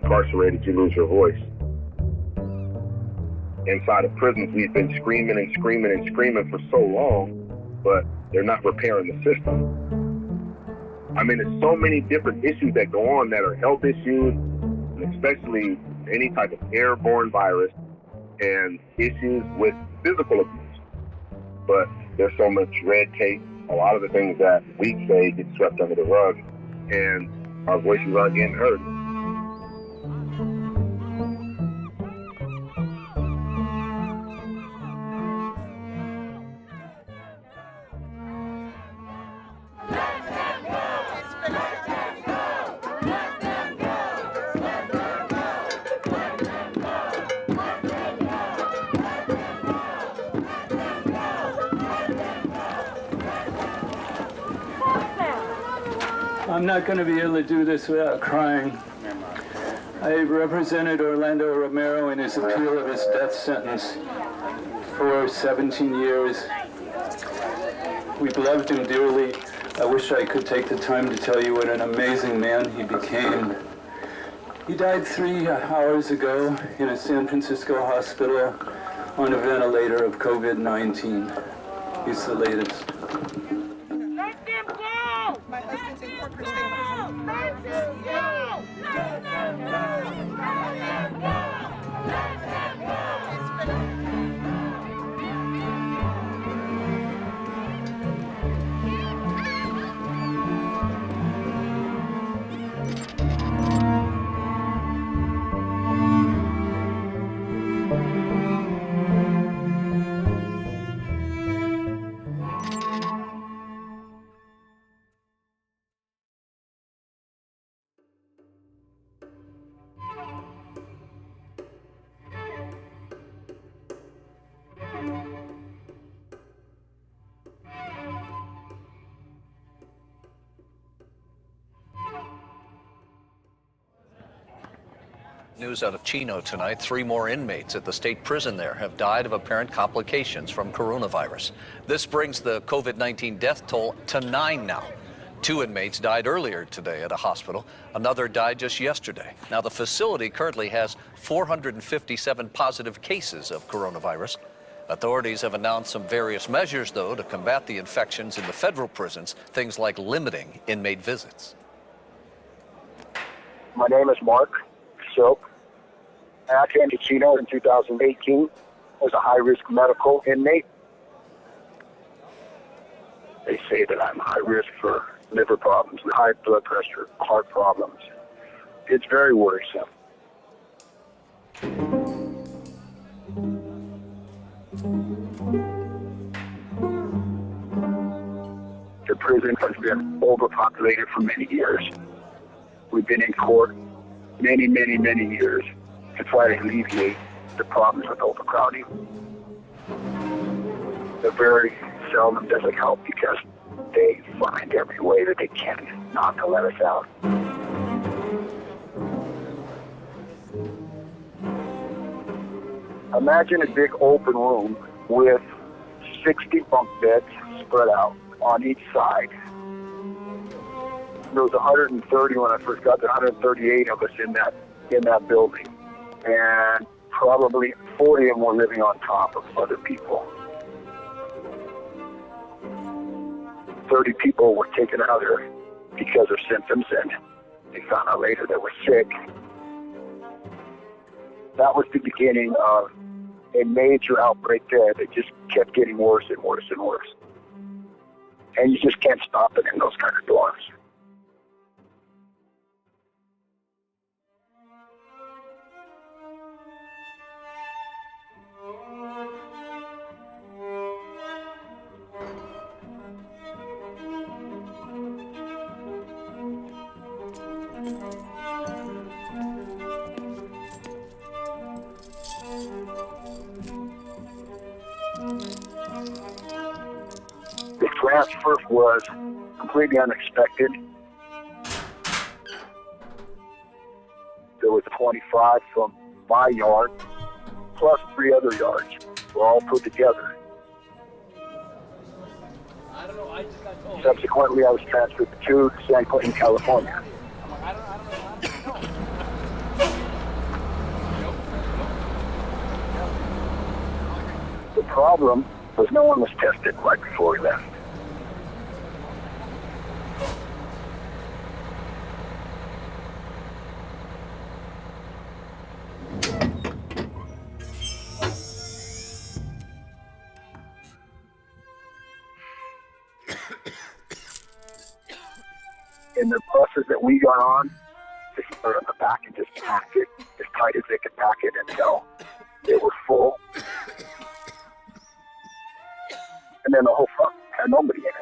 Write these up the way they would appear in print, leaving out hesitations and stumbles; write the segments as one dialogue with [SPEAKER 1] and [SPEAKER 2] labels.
[SPEAKER 1] incarcerated, you lose your voice. Inside of prisons, we've been screaming and screaming and screaming for so long, but they're not repairing the system. I mean, there's so many different issues that go on that are health issues, and especially any type of airborne virus and issues with physical abuse. But there's so much red tape. A lot of the things that we say get swept under the rug, and our voices aren't getting heard.
[SPEAKER 2] I'm not going to be able to do this without crying. I represented Orlando Romero in his appeal of his death sentence for 17 years. We've loved him dearly. I wish I could take the time to tell you what an amazing man he became. He died 3 hours ago in a San Francisco hospital on a ventilator of COVID-19. He's the latest.
[SPEAKER 3] Let them go! My husband's in corporate statement. Let them go! Let them go! Let them go! Let them go!
[SPEAKER 4] News out of Chino tonight. 3 more inmates at the state prison there have died of apparent complications from coronavirus. This brings the COVID-19 death toll to 9 now. 2 inmates died earlier today at a hospital. Another died just yesterday. Now, the facility currently has 457 positive cases of coronavirus. Authorities have announced some various measures, though, to combat the infections in the federal prisons, things like limiting inmate visits.
[SPEAKER 5] My name is Mark Silk. I came to Chino in 2018 as a high-risk medical inmate. They say that I'm high risk for liver problems, high blood pressure, heart problems. It's very worrisome. The prison has been overpopulated for many years. We've been in court many years to try to alleviate the problems with overcrowding. It very seldom doesn't help because they find every way that they can not to let us out. Imagine a big open room with 60 bunk beds spread out on each side. There was 130 when I first got there, 138 of us in that building. And probably 40 of them were living on top of other people. 30 people were taken out there because of symptoms, and they found out later they were sick. That was the beginning of a major outbreak there that just kept getting worse and worse and worse. And you just can't stop it in those kind of dorms. The transfer was completely unexpected. There was 25 from my yard, plus 3 other yards, were all put together. Subsequently, I was transferred to San Quentin, California. problem was no one was tested right before we left. In the buses that we got on, they started on the back and just packed it as tight as they could pack it until they were full. And then the whole front had nobody in it.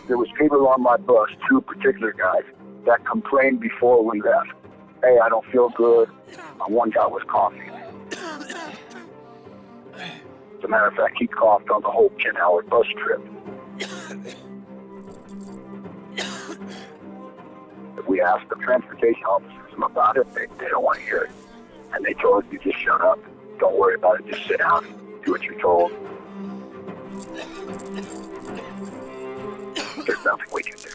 [SPEAKER 5] There was people on my bus, two particular guys, that complained before we left. Hey, I don't feel good. One guy was coughing. As a matter of fact, he coughed on the whole 10-hour bus trip. If we asked the transportation officers about it, they don't want to hear it. And they told us, you just shut up. Don't worry about it. Just sit down. Do what you're told. There's nothing we can do.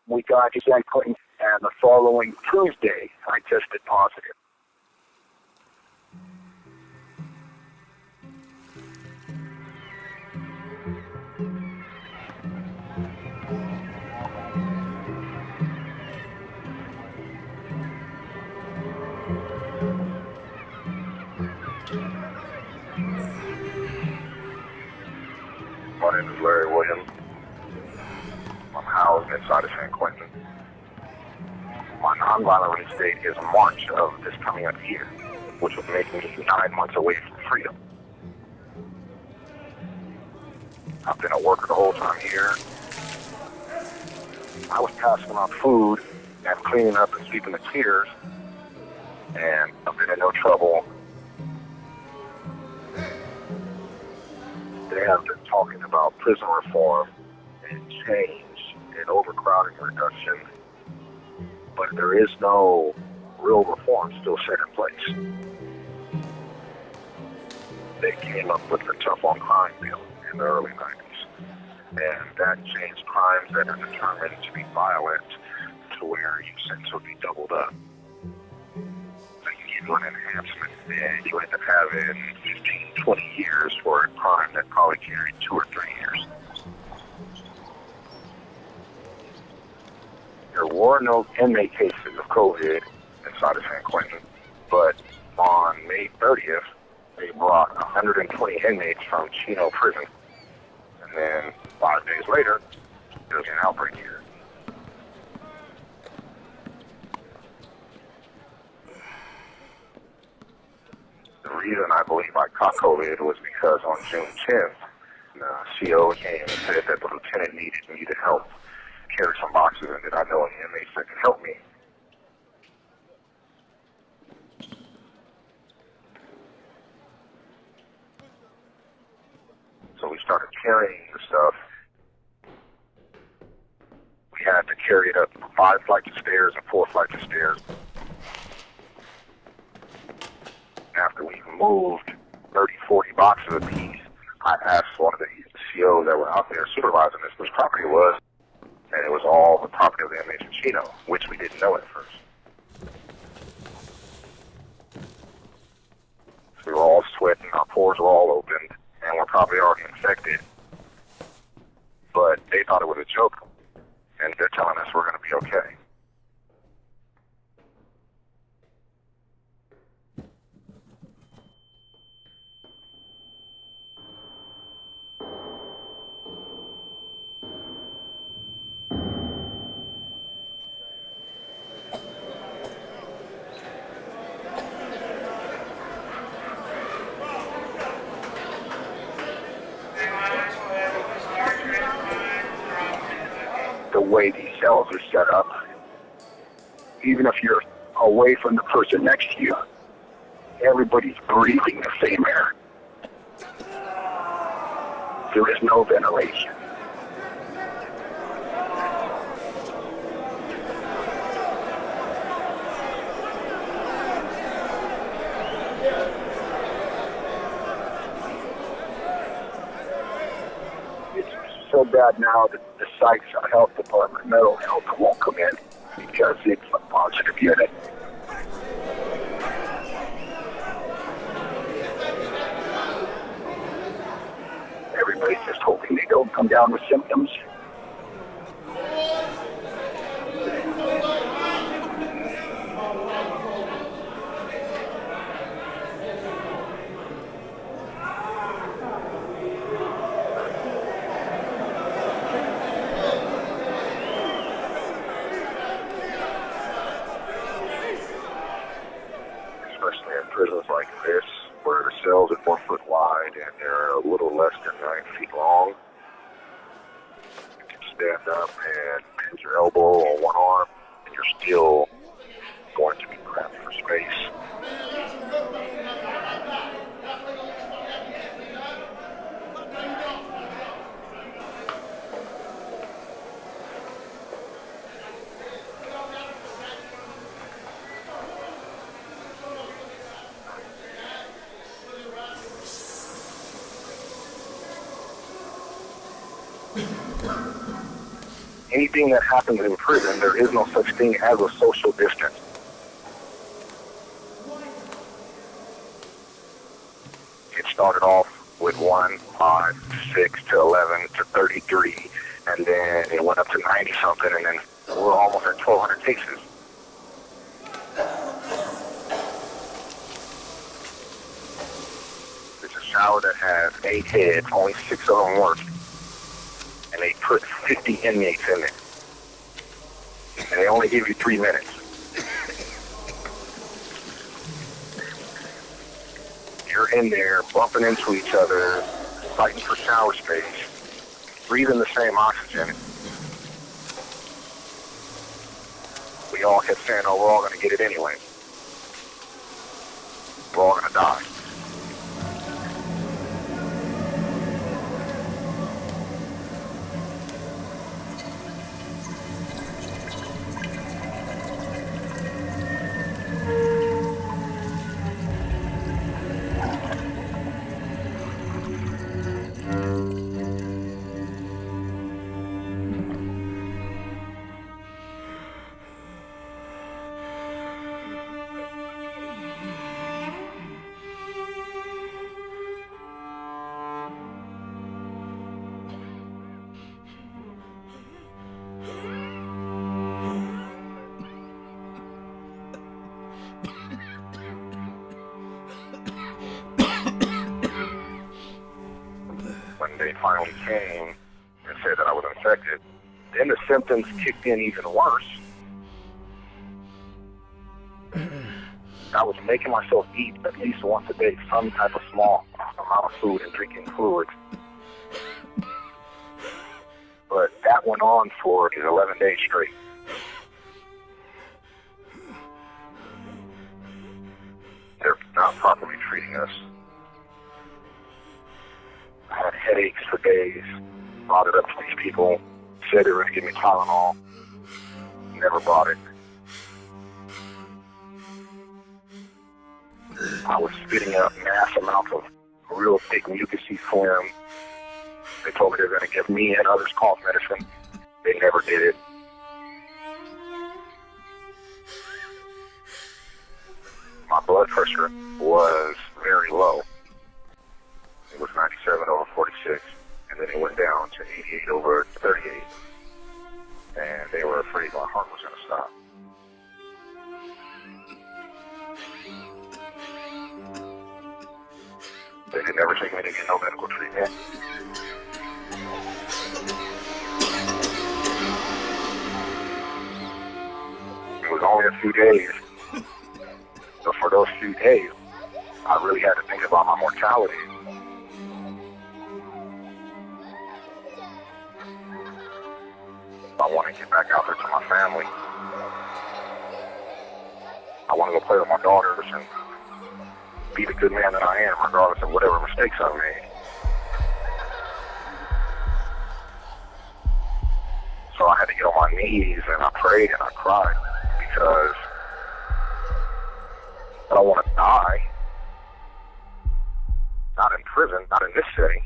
[SPEAKER 5] We got to San Quentin, and the following Tuesday, I tested positive.
[SPEAKER 1] My name is Larry Williams. I'm housed inside of San Quentin. My nonviolent release date is March of this coming up year, which would make me 9 months away from freedom. I've been a worker the whole time here. I was passing out food and cleaning up and sweeping the piers, and I've been in no trouble. They have been talking about prison reform and change and overcrowding reduction, but there is no real reform still set in place. They came up with the tough on crime bill in the early 90s, and that changed crimes that are determined to be violent to where your sentence would be doubled up. So you get an enhancement, and you end up having 15, 20 years for a crime that probably carried 2 or 3 years. There were no inmate cases of COVID inside of San Quentin, but on May 30th, they brought 120 inmates from Chino prison, and then 5 days later, there was an outbreak here. The reason I believe I caught COVID was because on June 10th, the CO came and said that the lieutenant needed me to help carry some boxes, and did I know any inmates that could help me. So we started carrying the stuff. We had to carry it up 5 flights of stairs and 4 flights of stairs. After we moved 30, 40 boxes apiece, I asked one of the COs that were out there supervising this which property it was, and it was all the property of the inmates in Chino, which we didn't know at first. So we were all sweating, our pores were all opened, and we're probably already infected. But they thought it was a joke, and they're telling us we're going to be okay. The way these cells are set up, even if you're away from the person next to you, everybody's breathing the same air.
[SPEAKER 5] There is no ventilation. It's so bad now that the psych health department, mental health, won't come in because it's a positive unit. Everybody's just hoping they don't come down with symptoms. Especially in prisons like this, where the cells are 4 foot wide and they're a little less than 9 feet long. You can stand up and bend your elbow on one arm, and you're still going to be cramped for space. Anything that happens in prison, there is no such thing as a social distance. It started off with 1, 5, 6 to 11 to 33, and then it went up to 90 something, and then we're almost at 1,200 cases. It's a shower that has 8 heads, only 6 of them work. And they put 50 inmates in there. And they only give you 3 minutes. You're in there bumping into each other, fighting for shower space, breathing the same oxygen. We all kept saying, oh, we're all going to get it anyway. We're all going to die. When they finally came and said that I was infected, then the symptoms kicked in even worse. I was making myself eat at least once a day some type of small amount of food and drinking fluids. But that went on for 11 days straight. They're not properly treating us. I had headaches for days, brought it up to these people, said they were going to give me Tylenol, never brought it. I was spitting out mass amounts of real thick mucousy phlegm. They told me they were going to give me and others cough medicine. They never did it. My blood pressure was very low. It was 97/46, and then it went down to 88/38. And they were afraid my heart was going to stop. They could never take me to get no medical treatment. It was only a few days. So for those few days, I really had to think about my mortality. I want to get back out there to my family. I want to go play with my daughters and be the good man that I am, regardless of whatever mistakes I've made. So I had to get on my knees and I prayed and I cried because I don't want to die. Not in prison, not in this setting.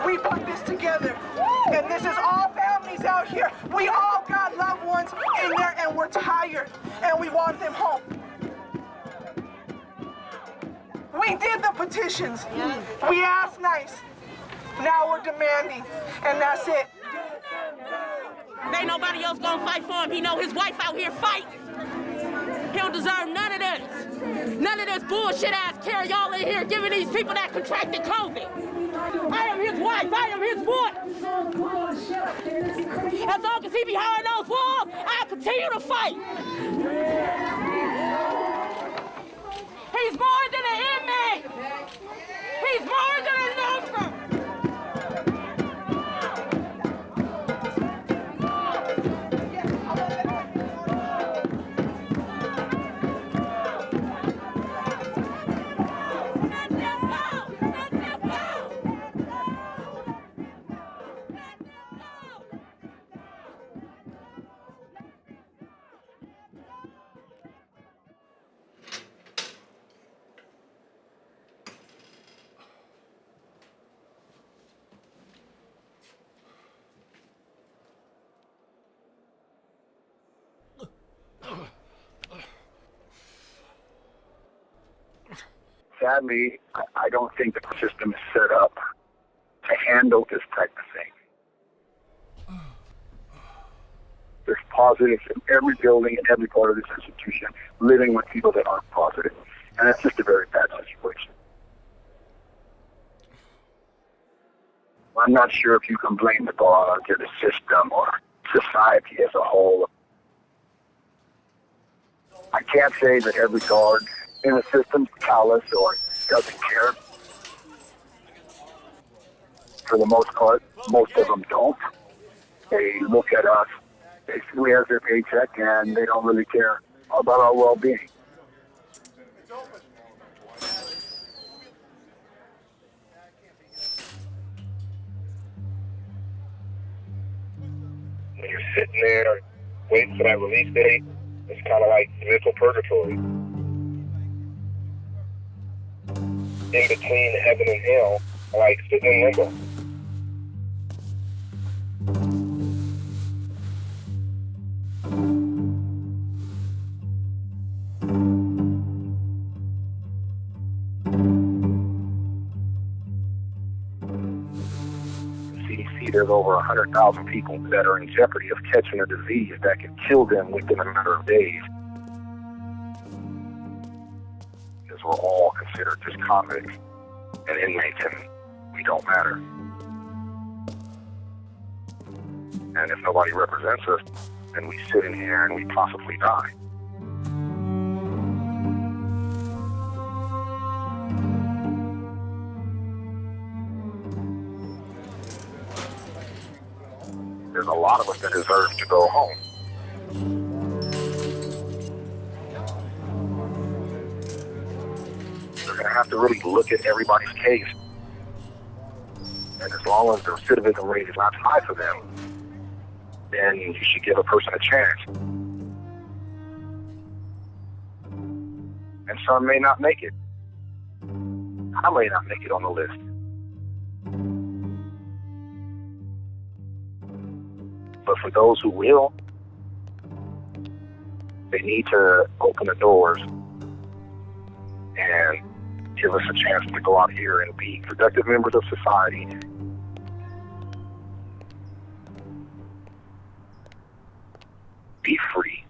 [SPEAKER 6] We put this together, and this is all families out here. We all got loved ones in there, and we're tired, and we want them home. We did the petitions. We asked nice. Now we're demanding, and that's it.
[SPEAKER 7] Ain't nobody else gonna fight for him. He know his wife out here fighting. He don't deserve none of this. None of this bullshit ass care y'all in here giving these people that contracted COVID. I am his wife. I am his voice. As long as he behind those walls, I'll continue to fight. He's more than an inmate. He's more than a number.
[SPEAKER 5] Sadly, I don't think the system is set up to handle this type of thing. There's positives in every building and every part of this institution living with people that aren't positive. And it's just a very bad situation. I'm not sure if you can blame the guards or the system or society as a whole. I can't say that every guard in the system's callous or doesn't care. For the most part, most of them don't. They look at us, they see we have their paycheck, and they don't really care about our well-being.
[SPEAKER 1] When you're sitting there waiting for that release date, it's kind of like mental purgatory. In between heaven and hell, like sitting in limbo.
[SPEAKER 5] CDC, there's over 100,000 people that are in jeopardy of catching a disease that could kill them within a matter of days. Because we're all considered just convicts and inmates, and we don't matter. And if nobody represents us, then we sit in here and we possibly die. There's a lot of us that deserve to go home. They're going to have to really look at everybody's case. And as long as the recidivism rate is not high for them, then you should give a person a chance. And some may not make it. I may not make it on the list. But for those who will, They need to open the doors and give us a chance to go out here and be productive members of society. Be free.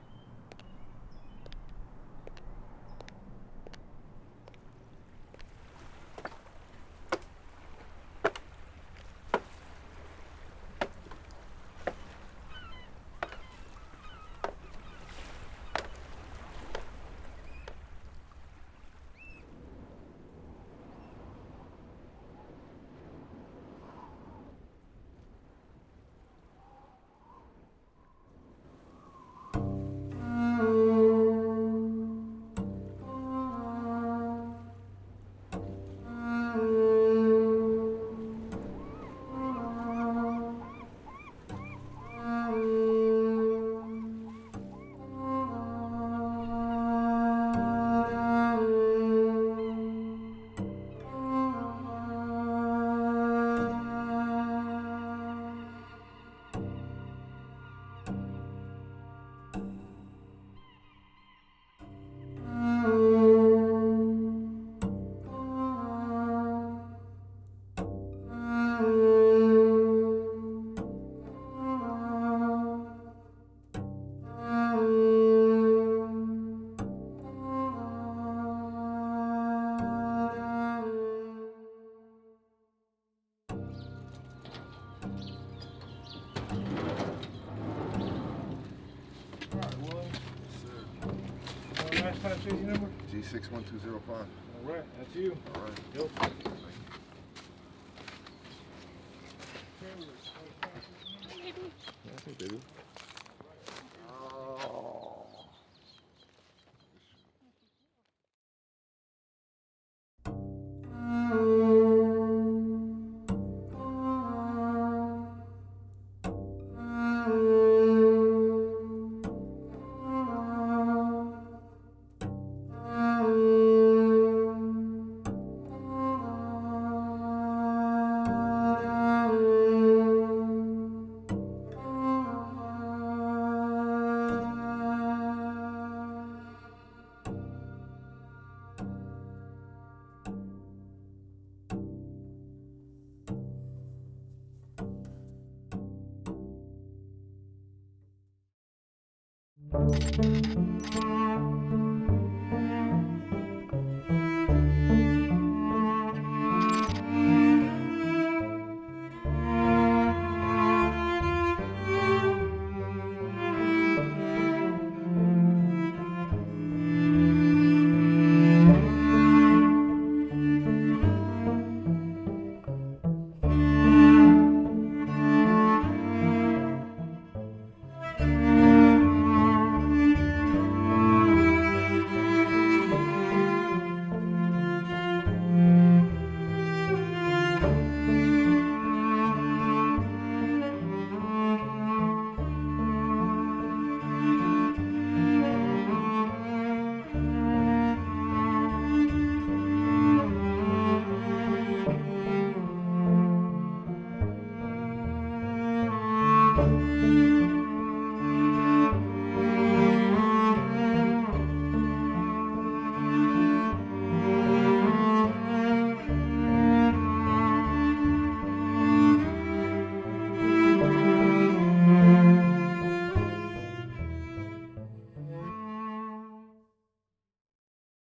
[SPEAKER 8] G61205.
[SPEAKER 9] All right, that's you.
[SPEAKER 8] All right.
[SPEAKER 9] Yep.
[SPEAKER 8] I think they do.